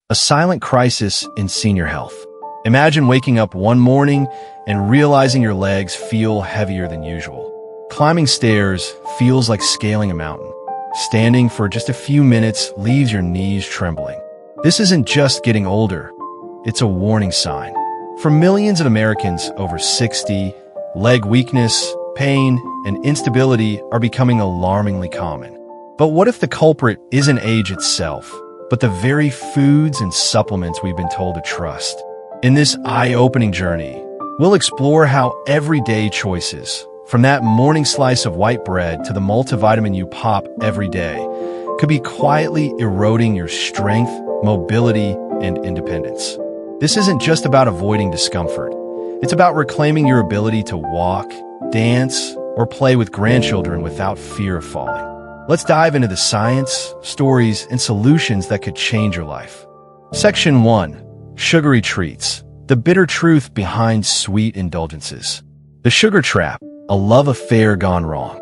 A silent crisis in senior health. Imagine waking up one morning and realizing your legs feel heavier than usual. Climbing stairs feels like scaling a mountain. Standing for just a few minutes leaves your knees trembling. This isn't just getting older, it's a warning sign. For millions of Americans over 60, leg weakness, pain, and instability are becoming alarmingly common. But what if the culprit isn't age itself, but the very foods and supplements we've been told to trust? In this eye-opening journey, we'll explore how everyday choices, from that morning slice of white bread to the multivitamin you pop every day, could be quietly eroding your strength, mobility, and independence. This isn't just about avoiding discomfort. It's about reclaiming your ability to walk, dance, or play with grandchildren without fear of falling. Let's dive into the science, stories, and solutions that could change your life. Section 1. Sugary treats. The bitter truth behind sweet indulgences. The sugar trap, a love affair gone wrong.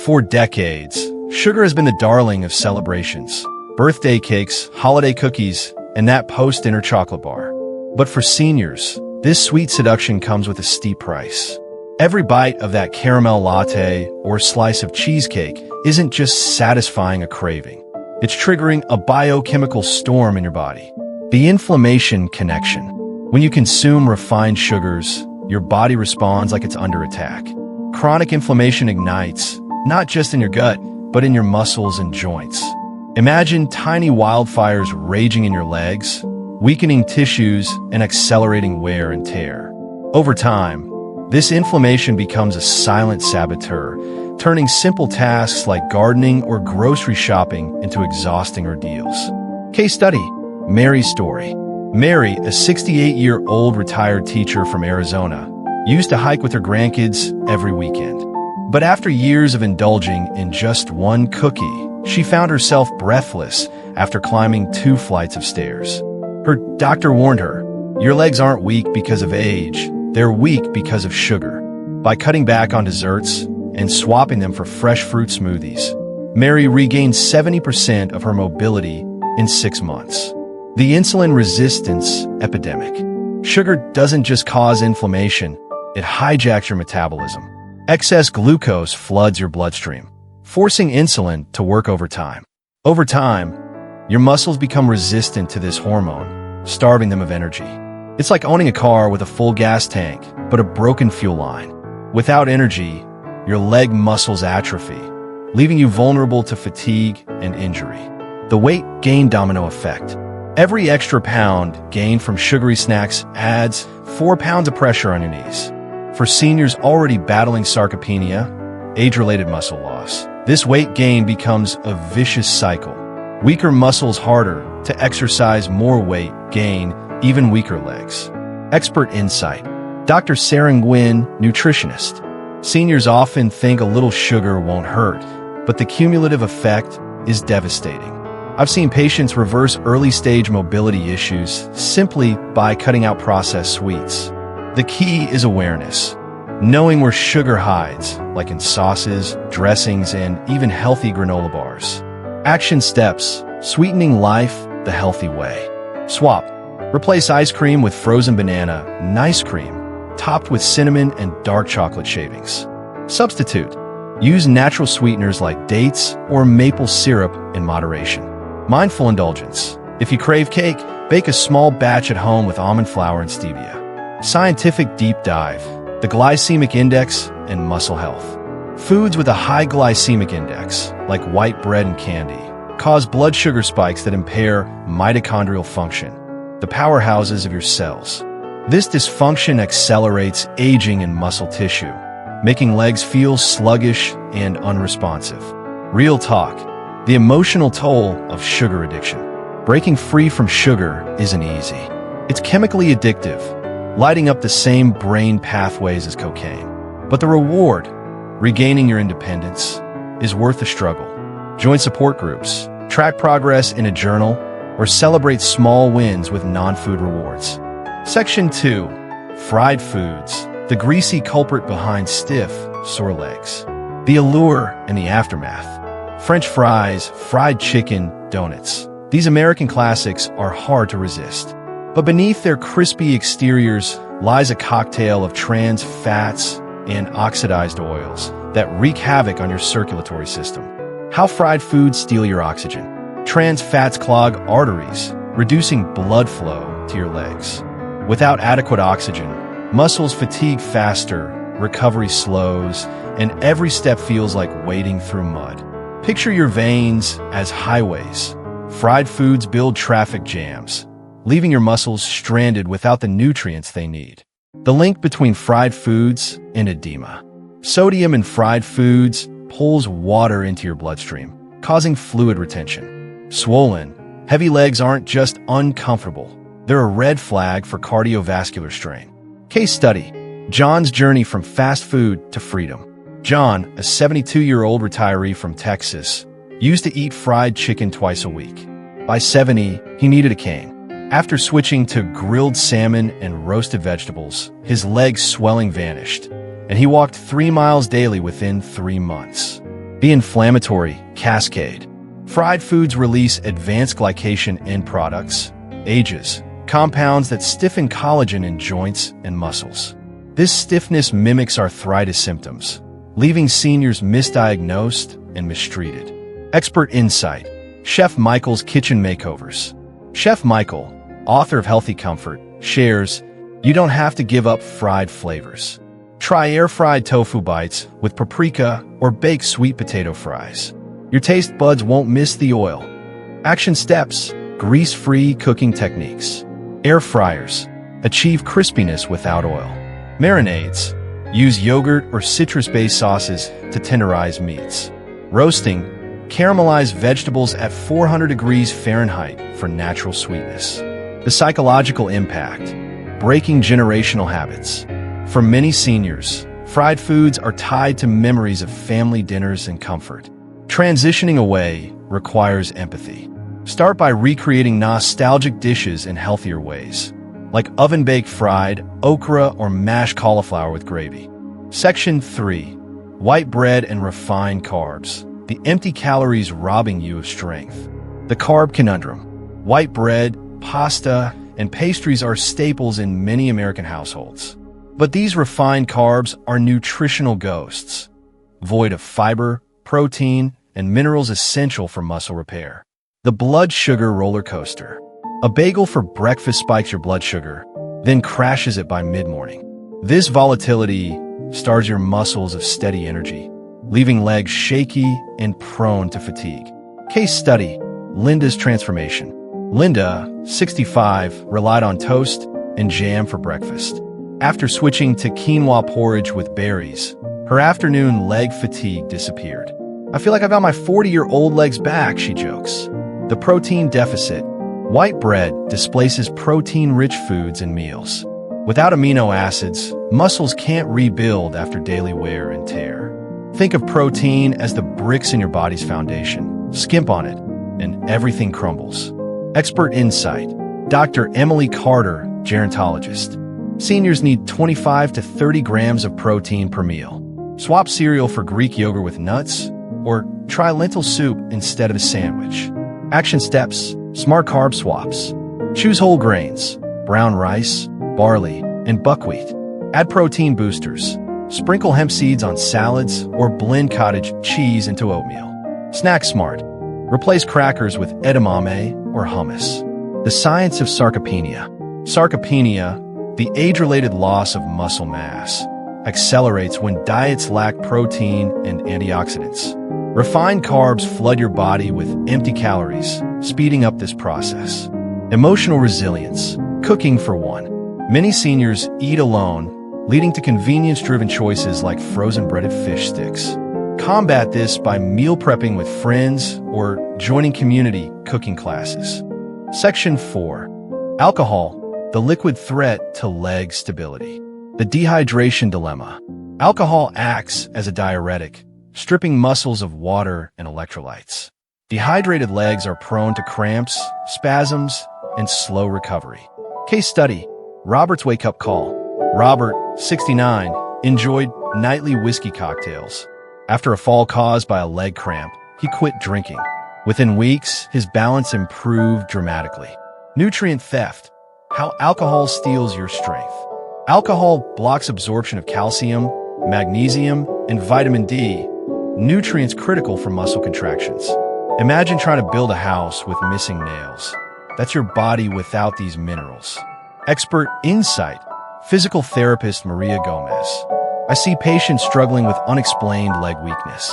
For decades, sugar has been the darling of celebrations. Birthday cakes, holiday cookies, and that post-dinner chocolate bar. But for seniors, this sweet seduction comes with a steep price. Every bite of that caramel latte or slice of cheesecake isn't just satisfying a craving. It's triggering a biochemical storm in your body. The inflammation connection. When you consume refined sugars, your body responds like it's under attack. Chronic inflammation ignites, not just in your gut, but in your muscles and joints. Imagine tiny wildfires raging in your legs, weakening tissues and accelerating wear and tear. Over time, this inflammation becomes a silent saboteur, turning simple tasks like gardening or grocery shopping into exhausting ordeals. Case study, Mary's story. Mary, a 68-year-old retired teacher from Arizona, used to hike with her grandkids every weekend. But after years of indulging in just one cookie, she found herself breathless after climbing 2 flights of stairs. Her doctor warned her, "Your legs aren't weak because of age. They're weak because of sugar." By cutting back on desserts and swapping them for fresh fruit smoothies, Mary regained 70% of her mobility in 6 months. The insulin resistance epidemic. Sugar doesn't just cause inflammation, it hijacks your metabolism. Excess glucose floods your bloodstream, forcing insulin to work overtime. Over time, your muscles become resistant to this hormone, starving them of energy. It's like owning a car with a full gas tank, but a broken fuel line. Without energy, your leg muscles atrophy, leaving you vulnerable to fatigue and injury. The weight gain domino effect. Every extra pound gained from sugary snacks adds 4 pounds of pressure on your knees. For seniors already battling sarcopenia, age-related muscle loss, this weight gain becomes a vicious cycle. Weaker muscles harder to exercise, more weight gain, even weaker legs. Expert insight. Dr. Sarah Nguyen, nutritionist. Seniors often think a little sugar won't hurt, but the cumulative effect is devastating. I've seen patients reverse early-stage mobility issues simply by cutting out processed sweets. The key is awareness. Knowing where sugar hides, like in sauces, dressings, and even healthy granola bars. Action steps. Sweetening life the healthy way. Swap. Replace ice cream with frozen banana, nice cream, topped with cinnamon and dark chocolate shavings. Substitute. Use natural sweeteners like dates or maple syrup in moderation. Mindful indulgence. If you crave cake, bake a small batch at home with almond flour and stevia. Scientific deep dive. The glycemic index and muscle health. Foods with a high glycemic index, like white bread and candy, cause blood sugar spikes that impair mitochondrial function, the powerhouses of your cells. This dysfunction accelerates aging in muscle tissue, making legs feel sluggish and unresponsive. Real talk. The emotional toll of sugar addiction. Breaking free from sugar isn't easy. It's chemically addictive, lighting up the same brain pathways as cocaine. But the reward, regaining your independence, is worth the struggle. Join support groups, track progress in a journal, or celebrate small wins with non-food rewards. Section 2. Fried foods. The greasy culprit behind stiff, sore legs. The allure and the aftermath. French fries, fried chicken, donuts. These American classics are hard to resist. But beneath their crispy exteriors lies a cocktail of trans fats and oxidized oils that wreak havoc on your circulatory system. How fried foods steal your oxygen. Trans fats clog arteries, reducing blood flow to your legs. Without adequate oxygen, muscles fatigue faster, recovery slows, and every step feels like wading through mud. Picture your veins as highways. Fried foods build traffic jams, leaving your muscles stranded without the nutrients they need. The link between fried foods and edema. Sodium in fried foods pulls water into your bloodstream, causing fluid retention. Swollen, heavy legs aren't just uncomfortable. They're a red flag for cardiovascular strain. Case study: John's journey from fast food to freedom. John, a 72-year-old retiree from Texas, used to eat fried chicken twice a week. By 70, he needed a cane. After switching to grilled salmon and roasted vegetables, his legs swelling vanished, and he walked 3 miles daily within 3 months. The inflammatory cascade. Fried foods release advanced glycation end products, AGEs, compounds that stiffen collagen in joints and muscles. This stiffness mimics arthritis symptoms, leaving seniors misdiagnosed and mistreated. Expert insight. Chef Michael's Kitchen Makeovers. Chef Michael, author of Healthy Comfort, shares, you don't have to give up fried flavors. Try air-fried tofu bites with paprika or bake sweet potato fries. Your taste buds won't miss the oil. Action steps: grease-free cooking techniques. Air fryers. Achieve crispiness without oil. Marinades. Use yogurt or citrus-based sauces to tenderize meats. Roasting. Caramelize vegetables at 400 degrees Fahrenheit for natural sweetness. The psychological impact. Breaking generational habits. For many seniors, fried foods are tied to memories of family dinners and comfort. Transitioning away requires empathy. Start by recreating nostalgic dishes in healthier ways, like oven-baked fried okra or mashed cauliflower with gravy. Section 3. White bread and refined carbs. The empty calories robbing you of strength. The carb conundrum. White bread, pasta, and pastries are staples in many American households. But these refined carbs are nutritional ghosts, void of fiber, protein, and minerals essential for muscle repair. The blood sugar roller coaster. A bagel for breakfast spikes your blood sugar, then crashes it by mid-morning. This volatility starves your muscles of steady energy, leaving legs shaky and prone to fatigue. Case study: Linda's transformation. Linda, 65, relied on toast and jam for breakfast. After switching to quinoa porridge with berries, her afternoon leg fatigue disappeared. I feel like I've got my 40-year-old legs back, she jokes. The protein deficit. White bread displaces protein-rich foods and meals. Without amino acids, muscles can't rebuild after daily wear and tear. Think of protein as the bricks in your body's foundation. Skimp on it, and everything crumbles. Expert insight. Dr. Emily Carter, gerontologist. Seniors need 25 to 30 grams of protein per meal. Swap cereal for Greek yogurt with nuts, or try lentil soup instead of a sandwich. Action steps: smart carb swaps. Choose whole grains, brown rice, barley, and buckwheat. Add protein boosters. Sprinkle hemp seeds on salads or blend cottage cheese into oatmeal. Snack smart. Replace crackers with edamame or hummus. The science of sarcopenia. Sarcopenia, the age-related loss of muscle mass, accelerates when diets lack protein and antioxidants. Refined carbs flood your body with empty calories, speeding up this process. Emotional resilience. Cooking for one. Many seniors eat alone, leading to convenience-driven choices like frozen breaded fish sticks. Combat this by meal prepping with friends or joining community cooking classes. Section 4. Alcohol, the liquid threat to leg stability. The dehydration dilemma. Alcohol acts as a diuretic, stripping muscles of water and electrolytes. Dehydrated legs are prone to cramps, spasms, and slow recovery. Case study: Robert's wake-up call. Robert, 69, enjoyed nightly whiskey cocktails. After a fall caused by a leg cramp, he quit drinking. Within weeks, his balance improved dramatically. Nutrient theft. How alcohol steals your strength. Alcohol blocks absorption of calcium, magnesium, and vitamin D, nutrients critical for muscle contractions. Imagine trying to build a house with missing nails. That's your body without these minerals. Expert insight. Physical therapist Maria Gomez. I see patients struggling with unexplained leg weakness.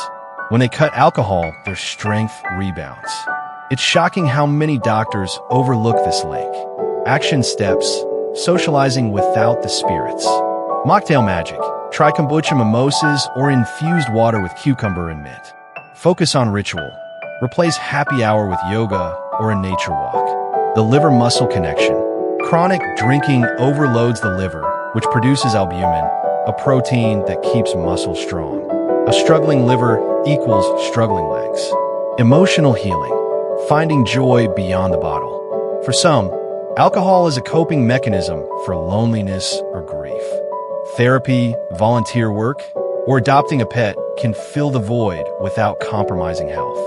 When they cut alcohol, their strength rebounds. It's shocking how many doctors overlook this link. Action steps. Socializing without the spirits. Mocktail magic. Try kombucha mimosas or infused water with cucumber and mint. Focus on ritual. Replace happy hour with yoga or a nature walk. The liver-muscle connection. Chronic drinking overloads the liver, which produces albumin, a protein that keeps muscle strong. A struggling liver equals struggling legs. Emotional healing. Finding joy beyond the bottle. For some, alcohol is a coping mechanism for loneliness or grief. Therapy, volunteer work, or adopting a pet can fill the void without compromising health.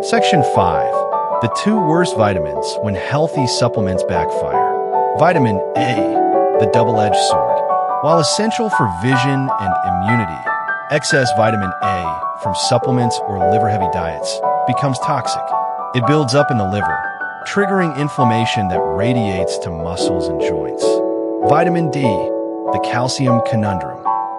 Section 5. The 2 worst vitamins when healthy supplements backfire. Vitamin A, the double-edged sword. While essential for vision and immunity, excess vitamin A from supplements or liver-heavy diets becomes toxic. It builds up in the liver, triggering inflammation that radiates to muscles and joints. Vitamin D, the calcium conundrum.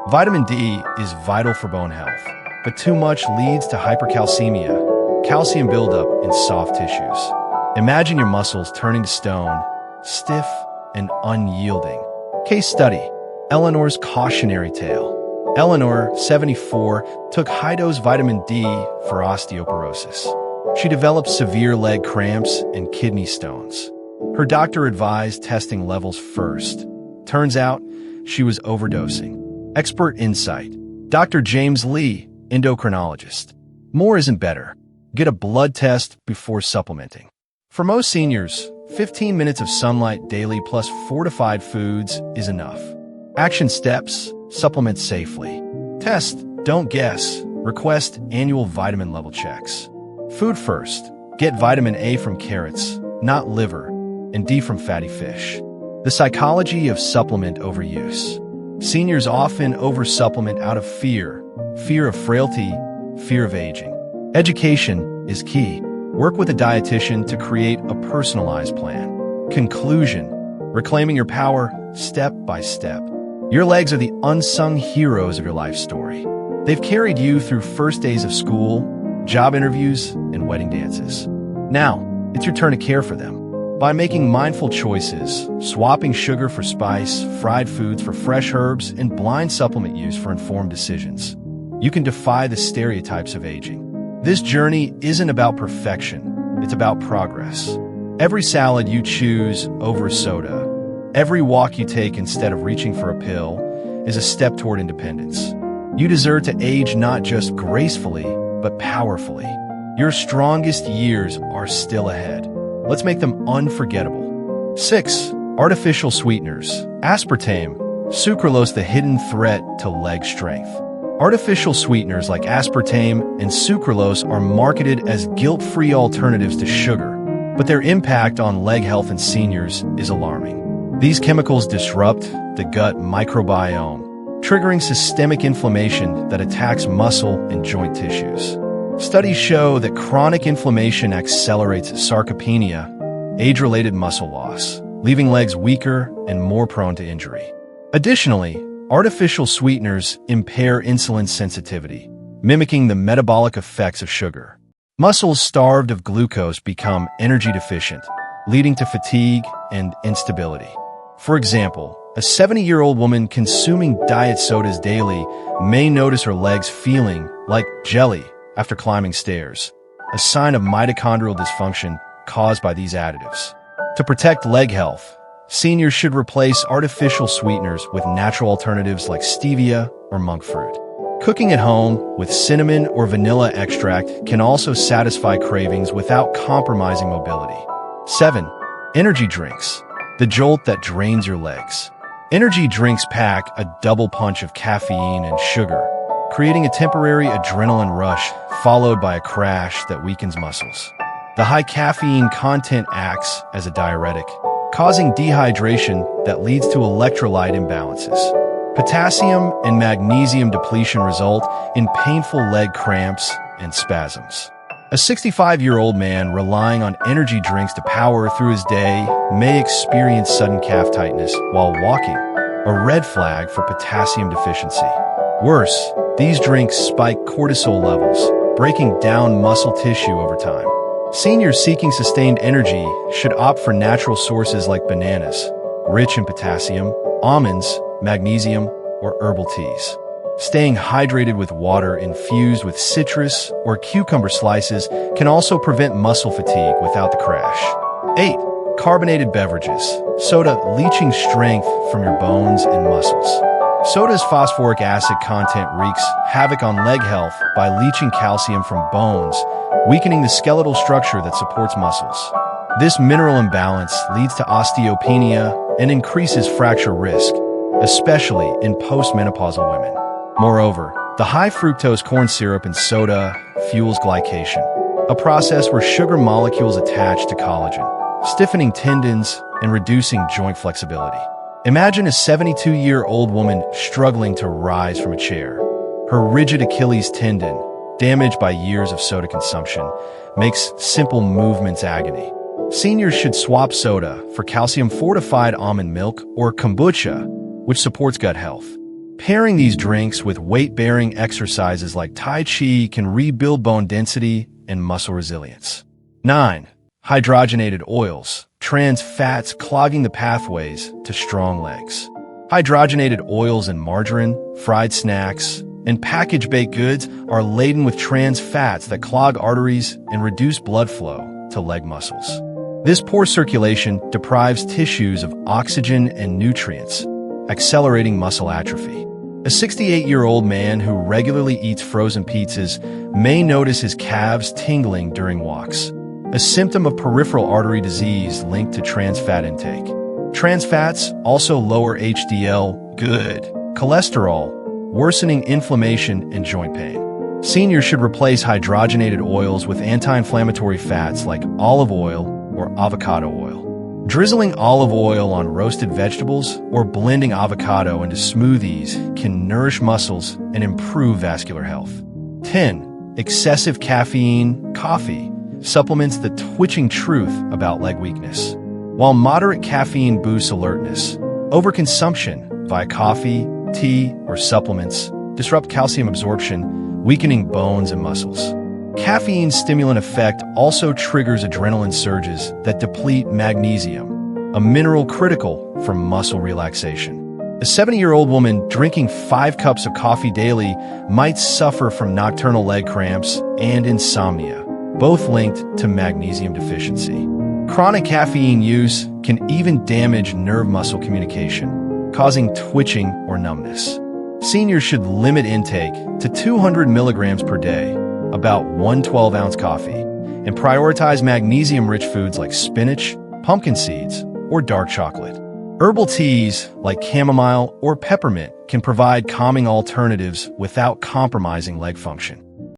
Vitamin D is vital for bone health, but too much leads to hypercalcemia, calcium buildup in soft tissues. Imagine your muscles turning to stone, stiff and unyielding. Case study, Eleanor's cautionary tale. Eleanor, 74, took high-dose vitamin D for osteoporosis. She developed severe leg cramps and kidney stones. Her doctor advised testing levels first. Turns out, she was overdosing. Expert insight. Dr. James Lee, endocrinologist. More isn't better. Get a blood test before supplementing. For most seniors, 15 minutes of sunlight daily plus fortified foods is enough. Action steps. Supplement safely. Test, don't guess. Request annual vitamin level checks. Food first. Get vitamin A from carrots, not liver, and D from fatty fish. The psychology of supplement overuse. Seniors often oversupplement out of fear of frailty, fear of aging. Education is key. Work with a dietitian to create a personalized plan. Conclusion. Reclaiming your power step by step. Your legs are the unsung heroes of your life story. They've carried you through first days of school, job interviews, and wedding dances. Now, it's your turn to care for them. By making mindful choices, swapping sugar for spice, fried foods for fresh herbs, and blind supplement use for informed decisions, you can defy the stereotypes of aging. This journey isn't about perfection, it's about progress. Every salad you choose over a soda, every walk you take instead of reaching for a pill, is a step toward independence. You deserve to age not just gracefully, but powerfully. Your strongest years are still ahead. Let's make them unforgettable. 6. Artificial sweeteners. Aspartame, sucralose, the hidden threat to leg strength. Artificial sweeteners like aspartame and sucralose are marketed as guilt-free alternatives to sugar, but their impact on leg health in seniors is alarming. These chemicals disrupt the gut microbiome, triggering systemic inflammation that attacks muscle and joint tissues. Studies show that chronic inflammation accelerates sarcopenia, age-related muscle loss, leaving legs weaker and more prone to injury. Additionally, artificial sweeteners impair insulin sensitivity, mimicking the metabolic effects of sugar. Muscles starved of glucose become energy deficient, leading to fatigue and instability. For example, a 70-year-old woman consuming diet sodas daily may notice her legs feeling like jelly after climbing stairs, a sign of mitochondrial dysfunction caused by these additives. To protect leg health, seniors should replace artificial sweeteners with natural alternatives like stevia or monk fruit. Cooking at home with cinnamon or vanilla extract can also satisfy cravings without compromising mobility. 7. Energy drinks. The jolt that drains your legs. Energy drinks pack a double punch of caffeine and sugar, creating a temporary adrenaline rush followed by a crash that weakens muscles. The high caffeine content acts as a diuretic, causing dehydration that leads to electrolyte imbalances. Potassium and magnesium depletion result in painful leg cramps and spasms. A 65-year-old man relying on energy drinks to power through his day may experience sudden calf tightness while walking, a red flag for potassium deficiency. Worse, these drinks spike cortisol levels, breaking down muscle tissue over time. Seniors seeking sustained energy should opt for natural sources like bananas, rich in potassium, almonds, magnesium, or herbal teas. Staying hydrated with water infused with citrus or cucumber slices can also prevent muscle fatigue without the crash. 8. Carbonated beverages. Soda leaching strength from your bones and muscles. Soda's phosphoric acid content wreaks havoc on leg health by leaching calcium from bones, weakening the skeletal structure that supports muscles. This mineral imbalance leads to osteopenia and increases fracture risk, especially in postmenopausal women. Moreover, the high fructose corn syrup in soda fuels glycation, a process where sugar molecules attach to collagen, stiffening tendons and reducing joint flexibility. Imagine a 72-year-old woman struggling to rise from a chair. Her rigid Achilles tendon, damaged by years of soda consumption, makes simple movements agony. Seniors should swap soda for calcium-fortified almond milk or kombucha, which supports gut health. Pairing these drinks with weight-bearing exercises like Tai Chi can rebuild bone density and muscle resilience. 9. Hydrogenated oils. Trans fats clogging the pathways to strong legs. Hydrogenated oils in margarine, fried snacks, and packaged baked goods are laden with trans fats that clog arteries and reduce blood flow to leg muscles. This poor circulation deprives tissues of oxygen and nutrients, accelerating muscle atrophy. A 68-year-old man who regularly eats frozen pizzas may notice his calves tingling during walks, a symptom of peripheral artery disease linked to trans fat intake. Trans fats also lower HDL, good cholesterol, worsening inflammation and joint pain. Seniors should replace hydrogenated oils with anti-inflammatory fats like olive oil or avocado oil. Drizzling olive oil on roasted vegetables or blending avocado into smoothies can nourish muscles and improve vascular health. 10. Excessive caffeine, coffee, supplements the twitching truth about leg weakness. While moderate caffeine boosts alertness, overconsumption via coffee, tea, or supplements disrupt calcium absorption, weakening bones and muscles. Caffeine's stimulant effect also triggers adrenaline surges that deplete magnesium, a mineral critical for muscle relaxation. A 70-year-old woman drinking 5 cups of coffee daily might suffer from nocturnal leg cramps and insomnia, both linked to magnesium deficiency. Chronic caffeine use can even damage nerve-muscle communication, causing twitching or numbness. Seniors should limit intake to 200 milligrams per day, about 1 12-ounce coffee, and prioritize magnesium-rich foods like spinach, pumpkin seeds, or dark chocolate. Herbal teas like chamomile or peppermint can provide calming alternatives without compromising leg function.